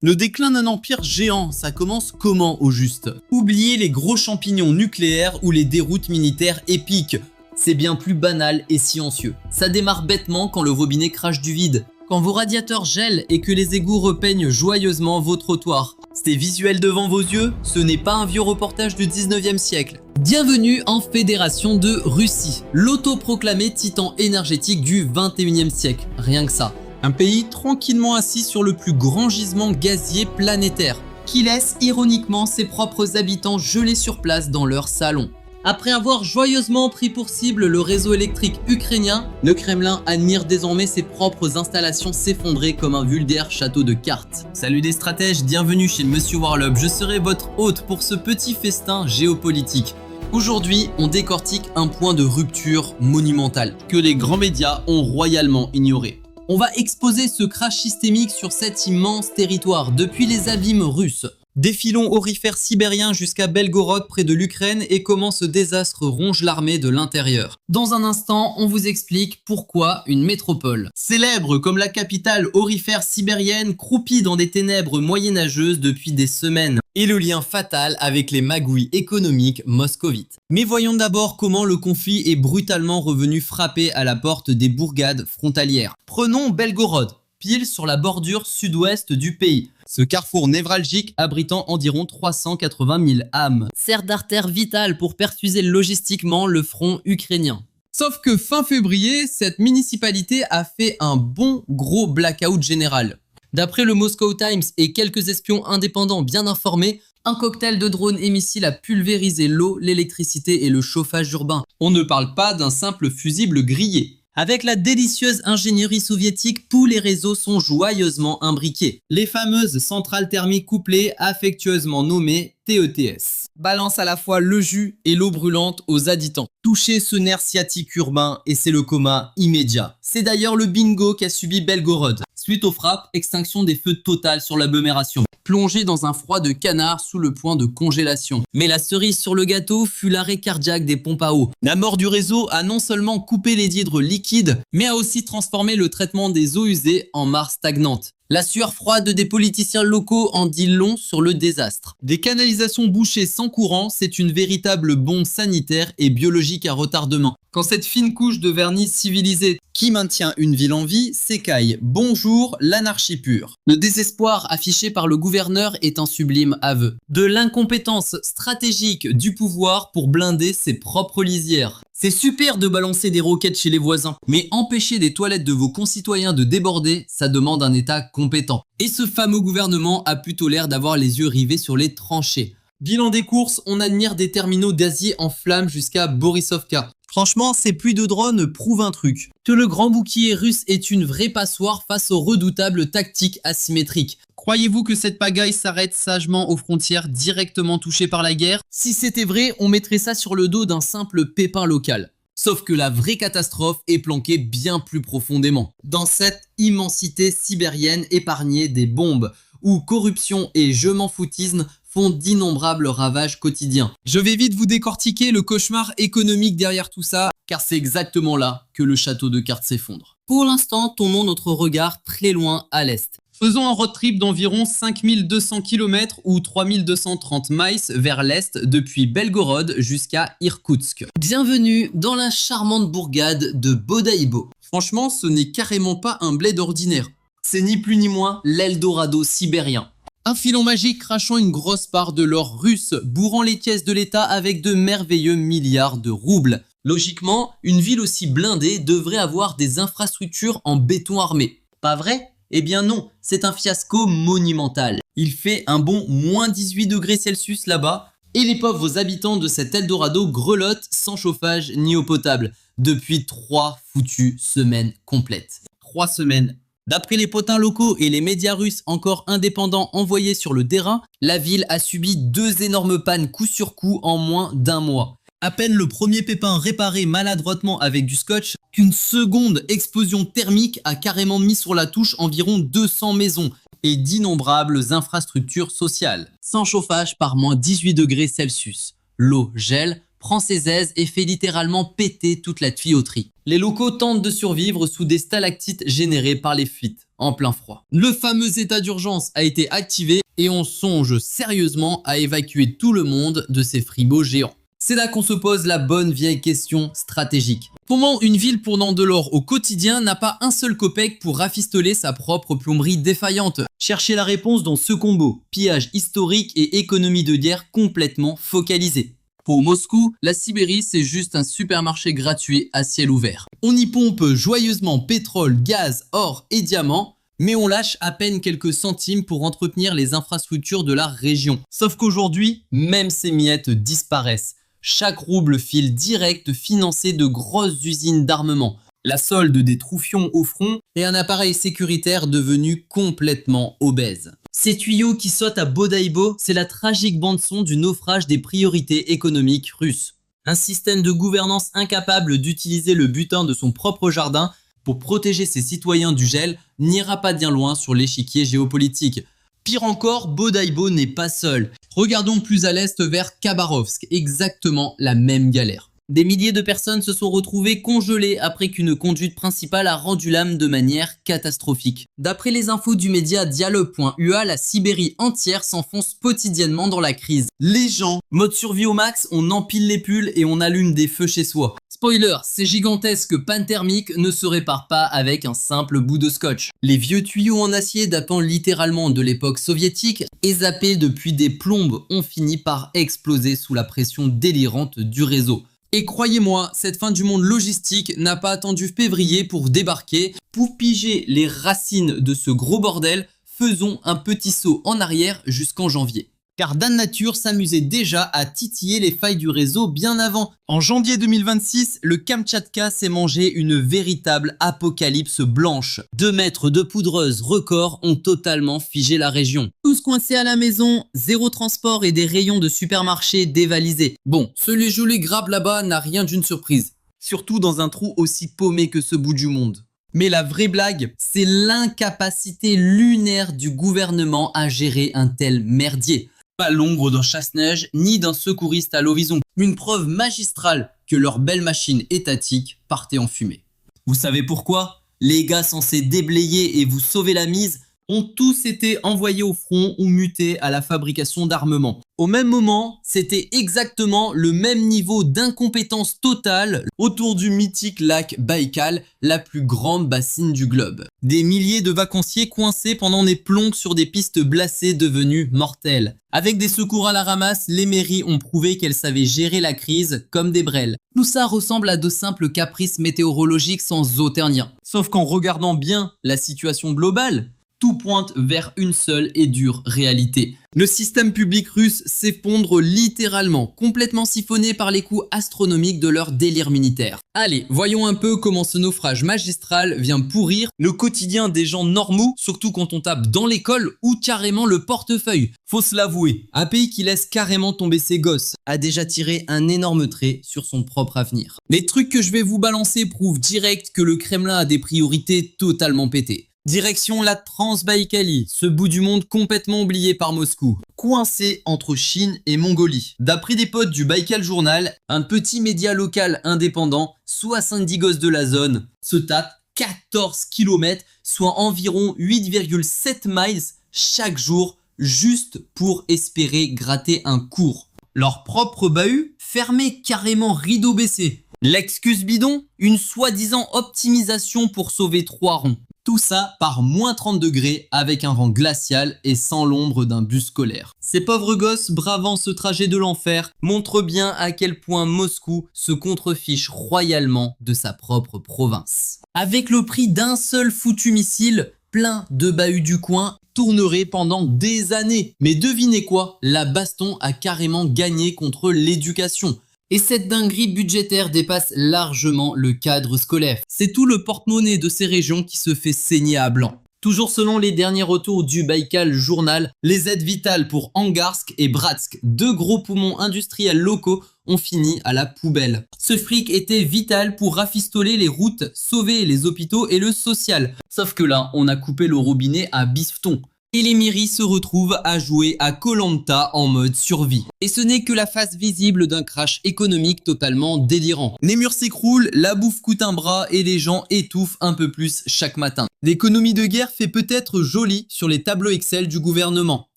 Le déclin d'un empire géant, ça commence comment au juste? Oubliez les gros champignons nucléaires ou les déroutes militaires épiques. C'est bien plus banal et silencieux. Ça démarre bêtement quand le robinet crache du vide, quand vos radiateurs gèlent et que les égouts repeignent joyeusement vos trottoirs. C'est visuel devant vos yeux, ce n'est pas un vieux reportage du 19e siècle. Bienvenue en Fédération de Russie, l'autoproclamé titan énergétique du 21e siècle, rien que ça. Un pays tranquillement assis sur le plus grand gisement gazier planétaire, qui laisse ironiquement ses propres habitants gelés sur place dans leur salon. Après avoir joyeusement pris pour cible le réseau électrique ukrainien, le Kremlin admire désormais ses propres installations s'effondrer comme un vulgaire château de cartes. Salut des stratèges, bienvenue chez Monsieur Warlob, je serai votre hôte pour ce petit festin géopolitique. Aujourd'hui, on décortique un point de rupture monumental que les grands médias ont royalement ignoré. On va exposer ce crash systémique sur cet immense territoire depuis les abîmes russes. Défilons aurifères sibériens jusqu'à Belgorod près de l'Ukraine et comment ce désastre ronge l'armée de l'intérieur. Dans un instant, on vous explique pourquoi une métropole, célèbre comme la capitale aurifère sibérienne, croupit dans des ténèbres moyenâgeuses depuis des semaines, et le lien fatal avec les magouilles économiques moscovites. Mais voyons d'abord comment le conflit est brutalement revenu frapper à la porte des bourgades frontalières. Prenons Belgorod, pile sur la bordure sud-ouest du pays. Ce carrefour névralgique abritant environ 380 000 âmes sert d'artère vitale pour perfuser logistiquement le front ukrainien. Sauf que fin février, cette municipalité a fait un bon gros blackout général. D'après le Moscow Times et quelques espions indépendants bien informés, un cocktail de drones et missiles a pulvérisé l'eau, l'électricité et le chauffage urbain. On ne parle pas d'un simple fusible grillé. Avec la délicieuse ingénierie soviétique, tous les réseaux sont joyeusement imbriqués. Les fameuses centrales thermiques couplées, affectueusement nommées TETS, balancent à la fois le jus et l'eau brûlante aux habitants. Touchez ce nerf sciatique urbain et c'est le coma immédiat. C'est d'ailleurs le bingo qu'a subi Belgorod. Suite aux frappes, extinction des feux totale sur l'agglomération. Plongé dans un froid de canard sous le point de congélation. Mais la cerise sur le gâteau fut l'arrêt cardiaque des pompes à eau. La mort du réseau a non seulement coupé les hydres liquides, mais a aussi transformé le traitement des eaux usées en mares stagnantes. La sueur froide des politiciens locaux en dit long sur le désastre. Des canalisations bouchées sans courant, c'est une véritable bombe sanitaire et biologique à retardement. Quand cette fine couche de vernis civilisé qui maintient une ville en vie s'écaille, bonjour l'anarchie pure. Le désespoir affiché par le gouverneur est un sublime aveu. De l'incompétence stratégique du pouvoir pour blinder ses propres lisières. C'est super de balancer des roquettes chez les voisins, mais empêcher des toilettes de vos concitoyens de déborder, ça demande un état compétent. Et ce fameux gouvernement a plutôt l'air d'avoir les yeux rivés sur les tranchées. Bilan des courses, on admire des terminaux d'Asie en flammes jusqu'à Borisovka. Franchement, ces pluies de drones prouvent un truc. Que le grand bouclier russe est une vraie passoire face aux redoutables tactiques asymétriques. Croyez-vous que cette pagaille s'arrête sagement aux frontières directement touchées par la guerre? Si c'était vrai, on mettrait ça sur le dos d'un simple pépin local. Sauf que la vraie catastrophe est planquée bien plus profondément. Dans cette immensité sibérienne épargnée des bombes, où corruption et je m'en foutisme font d'innombrables ravages quotidiens. Je vais vite vous décortiquer le cauchemar économique derrière tout ça, car c'est exactement là que le château de cartes s'effondre. Pour l'instant, tournons notre regard très loin à l'est. Faisons un road trip d'environ 5200 km ou 3230 miles vers l'est depuis Belgorod jusqu'à Irkoutsk. Bienvenue dans la charmante bourgade de Bodaïbo. Franchement, ce n'est carrément pas un bled ordinaire. C'est ni plus ni moins l'Eldorado sibérien. Un filon magique crachant une grosse part de l'or russe, bourrant les caisses de l'État avec de merveilleux milliards de roubles. Logiquement, une ville aussi blindée devrait avoir des infrastructures en béton armé. Pas vrai ? Eh bien non, c'est un fiasco monumental. Il fait un bon moins 18 degrés Celsius là-bas, et les pauvres habitants de cet Eldorado grelottent sans chauffage ni eau potable, depuis 3 foutues semaines complètes. 3 semaines. D'après les potins locaux et les médias russes encore indépendants envoyés sur le terrain, la ville a subi 2 énormes pannes coup sur coup en moins d'1 mois. À peine le premier pépin réparé maladroitement avec du scotch, qu'une seconde explosion thermique a carrément mis sur la touche environ 200 maisons et d'innombrables infrastructures sociales. Sans chauffage par moins 18 degrés Celsius. L'eau gèle, prend ses aises et fait littéralement péter toute la tuyauterie. Les locaux tentent de survivre sous des stalactites générées par les fuites. en plein froid. Le fameux état d'urgence a été activé et on songe sérieusement à évacuer tout le monde de ces fribos géants. C'est là qu'on se pose la bonne vieille question stratégique. Comment une ville pondant de l'or au quotidien n'a pas un seul copec pour rafistoler sa propre plomberie défaillante? Cherchez la réponse dans ce combo, pillage historique et économie de guerre complètement focalisée. Pour Moscou, la Sibérie c'est juste un supermarché gratuit à ciel ouvert. On y pompe joyeusement pétrole, gaz, or et diamants, mais on lâche à peine quelques centimes pour entretenir les infrastructures de la région. Sauf qu'aujourd'hui, même ces miettes disparaissent. Chaque rouble file direct financer de grosses usines d'armement, la solde des troufions au front et un appareil sécuritaire devenu complètement obèse. Ces tuyaux qui sautent à Bodaibo, c'est la tragique bande-son du naufrage des priorités économiques russes. Un système de gouvernance incapable d'utiliser le butin de son propre jardin pour protéger ses citoyens du gel n'ira pas bien loin sur l'échiquier géopolitique. Pire encore, Bodaibo n'est pas seul. Regardons plus à l'est vers Khabarovsk, exactement la même galère. Des milliers de personnes se sont retrouvées congelées après qu'une conduite principale a rendu l'âme de manière catastrophique. D'après les infos du média Dialogue.ua, la Sibérie entière s'enfonce quotidiennement dans la crise. Les gens, mode survie au max, on empile les pulls et on allume des feux chez soi. Spoiler, ces gigantesques pannes thermiques ne se réparent pas avec un simple bout de scotch. Les vieux tuyaux en acier datant littéralement de l'époque soviétique et zappés depuis des plombes ont fini par exploser sous la pression délirante du réseau. Et croyez-moi, cette fin du monde logistique n'a pas attendu février pour débarquer. Pour piger les racines de ce gros bordel, faisons un petit saut en arrière jusqu'en janvier. Car Dan Nature s'amusait déjà à titiller les failles du réseau bien avant. En janvier 2026, le Kamtchatka s'est mangé une véritable apocalypse blanche. 2 mètres de poudreuse records ont totalement figé la région. Tous coincés à la maison, zéro transport et des rayons de supermarché dévalisés. Bon, celui joli grabe là-bas n'a rien d'une surprise. Surtout dans un trou aussi paumé que ce bout du monde. Mais la vraie blague, c'est l'incapacité lunaire du gouvernement à gérer un tel merdier. Pas l'ombre d'un chasse-neige ni d'un secouriste à l'horizon. Une preuve magistrale que leur belle machine étatique partait en fumée. Vous savez pourquoi? Les gars censés déblayer et vous sauver la mise ont tous été envoyés au front ou mutés à la fabrication d'armements. Au même moment, c'était exactement le même niveau d'incompétence totale autour du mythique lac Baïkal, la plus grande bassine du globe. Des milliers de vacanciers coincés pendant des plombes sur des pistes glacées devenues mortelles. Avec des secours à la ramasse, les mairies ont prouvé qu'elles savaient gérer la crise comme des brels. Tout ça ressemble à de simples caprices météorologiques sans aucun lien. Sauf qu'en regardant bien la situation globale, tout pointe vers une seule et dure réalité. Le système public russe s'effondre littéralement, complètement siphonné par les coûts astronomiques de leur délire militaire. Allez, voyons un peu comment ce naufrage magistral vient pourrir le quotidien des gens normaux, surtout quand on tape dans l'école ou carrément le portefeuille. Faut se l'avouer, un pays qui laisse carrément tomber ses gosses a déjà tiré un énorme trait sur son propre avenir. Les trucs que je vais vous balancer prouvent direct que le Kremlin a des priorités totalement pétées. Direction la Transbaïkalie, ce bout du monde complètement oublié par Moscou, coincé entre Chine et Mongolie. D'après des potes du Baïkal Journal, un petit média local indépendant, 70 gosses de la zone, se tapent 14 km, soit environ 8,7 miles chaque jour, juste pour espérer gratter un cours. Leur propre bahut, fermé carrément rideau baissé. L'excuse bidon, une soi-disant optimisation pour sauver 3 ronds. Tout ça par moins 30 degrés avec un vent glacial et sans l'ombre d'un bus scolaire. Ces pauvres gosses bravant ce trajet de l'enfer montrent bien à quel point Moscou se contrefiche royalement de sa propre province. Avec le prix d'un seul foutu missile, plein de bahuts du coin tourneraient pendant des années. Mais devinez quoi? La baston a carrément gagné contre l'éducation. Et cette dinguerie budgétaire dépasse largement le cadre scolaire. C'est tout le porte-monnaie de ces régions qui se fait saigner à blanc. Toujours selon les derniers retours du Baïkal Journal, les aides vitales pour Angarsk et Bratsk, 2 gros poumons industriels locaux, ont fini à la poubelle. Ce fric était vital pour rafistoler les routes, sauver les hôpitaux et le social. Sauf que là, on a coupé le robinet à bifton. Et les mairies se retrouvent à jouer à Koh-Lanta en mode survie. Et ce n'est que la face visible d'un crash économique totalement délirant. Les murs s'écroulent, la bouffe coûte un bras et les gens étouffent un peu plus chaque matin. L'économie de guerre fait peut-être joli sur les tableaux Excel du gouvernement.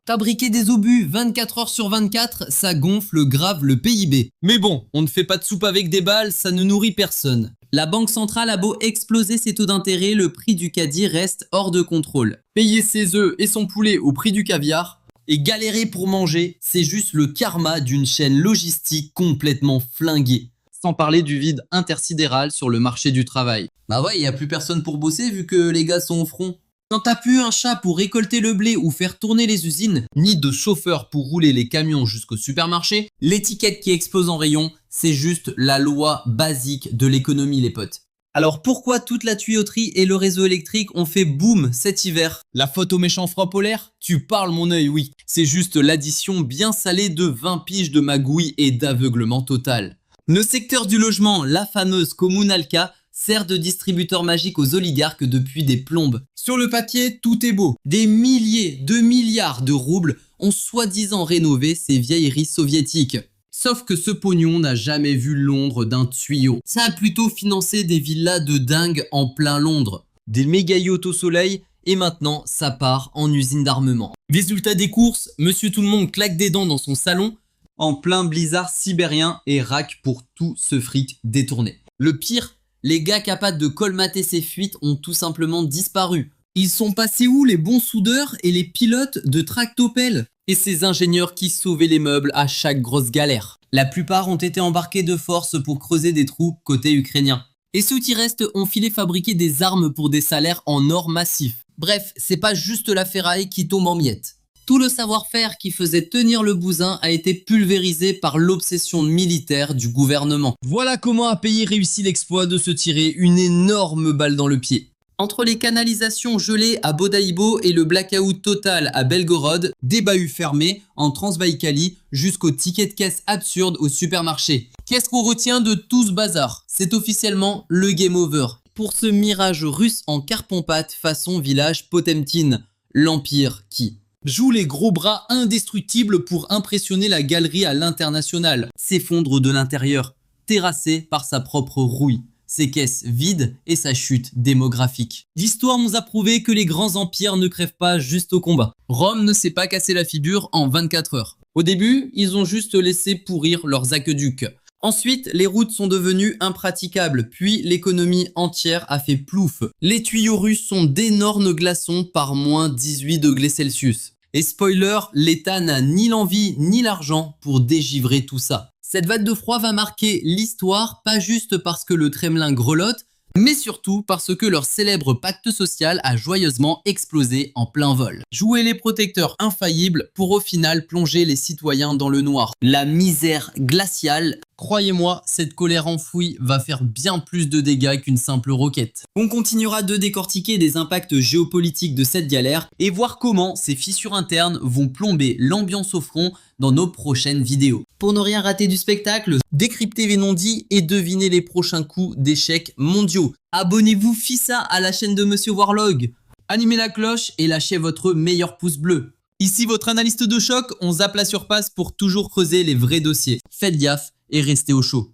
Fabriquer des obus 24 heures sur 24, ça gonfle grave le PIB. Mais bon, on ne fait pas de soupe avec des balles, ça ne nourrit personne. La banque centrale a beau exploser ses taux d'intérêt, le prix du caddie reste hors de contrôle. Payer ses œufs et son poulet au prix du caviar et galérer pour manger, c'est juste le karma d'une chaîne logistique complètement flinguée. Sans parler du vide intersidéral sur le marché du travail. Bah ouais, il n'y a plus personne pour bosser vu que les gars sont au front. Quand t'as plus un chat pour récolter le blé ou faire tourner les usines, ni de chauffeur pour rouler les camions jusqu'au supermarché, l'étiquette qui explose en rayon, c'est juste la loi basique de l'économie les potes. Alors pourquoi toute la tuyauterie et le réseau électrique ont fait boom cet hiver? La faute au méchant froid polaire? Tu parles mon œil, oui. C'est juste l'addition bien salée de 20 piges de magouille et d'aveuglement total. Le secteur du logement, la fameuse Communalka, sert de distributeur magique aux oligarques depuis des plombes. Sur le papier, tout est beau. Des milliers de milliards de roubles ont soi-disant rénové ces vieilleries soviétiques. Sauf que ce pognon n'a jamais vu l'ombre d'un tuyau. Ça a plutôt financé des villas de dingue en plein Londres. Des méga yachts au soleil et maintenant ça part en usine d'armement. Résultat des courses, monsieur tout le monde claque des dents dans son salon en plein blizzard sibérien et raque pour tout ce fric détourné. Le pire, les gars capables de colmater ces fuites ont tout simplement disparu. Ils sont passés où les bons soudeurs et les pilotes de tractopelles? Et ces ingénieurs qui sauvaient les meubles à chaque grosse galère. La plupart ont été embarqués de force pour creuser des trous côté ukrainien. Et ceux qui restent ont filé fabriquer des armes pour des salaires en or massif. Bref, c'est pas juste la ferraille qui tombe en miettes. Tout le savoir-faire qui faisait tenir le bousin a été pulvérisé par l'obsession militaire du gouvernement. Voilà comment un pays réussit l'exploit de se tirer une énorme balle dans le pied. Entre les canalisations gelées à Bodaïbo et le blackout total à Belgorod, des bahuts fermés en Transbaïkalie jusqu'aux tickets de caisse absurdes au supermarché. Qu'est-ce qu'on retient de tout ce bazar? C'est officiellement le game over. Pour ce mirage russe en carpon-pâte façon village Potemkin, l'Empire qui joue les gros bras indestructibles pour impressionner la galerie à l'international, s'effondre de l'intérieur, terrassé par sa propre rouille, ses caisses vides et sa chute démographique. L'histoire nous a prouvé que les grands empires ne crèvent pas juste au combat. Rome ne s'est pas cassé la figure en 24 heures. Au début, ils ont juste laissé pourrir leurs aqueducs. Ensuite, les routes sont devenues impraticables, puis l'économie entière a fait plouf. Les tuyaux russes sont d'énormes glaçons par moins 18 degrés Celsius. Et spoiler, l'État n'a ni l'envie ni l'argent pour dégivrer tout ça. Cette vague de froid va marquer l'histoire, pas juste parce que le Kremlin grelotte, mais surtout parce que leur célèbre pacte social a joyeusement explosé en plein vol. Jouer les protecteurs infaillibles pour au final plonger les citoyens dans le noir. La misère glaciale, croyez-moi, cette colère enfouie va faire bien plus de dégâts qu'une simple roquette. On continuera de décortiquer les impacts géopolitiques de cette galère et voir comment ces fissures internes vont plomber l'ambiance au front dans nos prochaines vidéos. Pour ne rien rater du spectacle, décryptez les non-dits et devinez les prochains coups d'échecs mondiaux. Abonnez-vous fissa à la chaîne de Monsieur Warlog. Animez la cloche et lâchez votre meilleur pouce bleu. Ici votre analyste de choc, on zappe la surface pour toujours creuser les vrais dossiers. Faites gaffe et restez au chaud.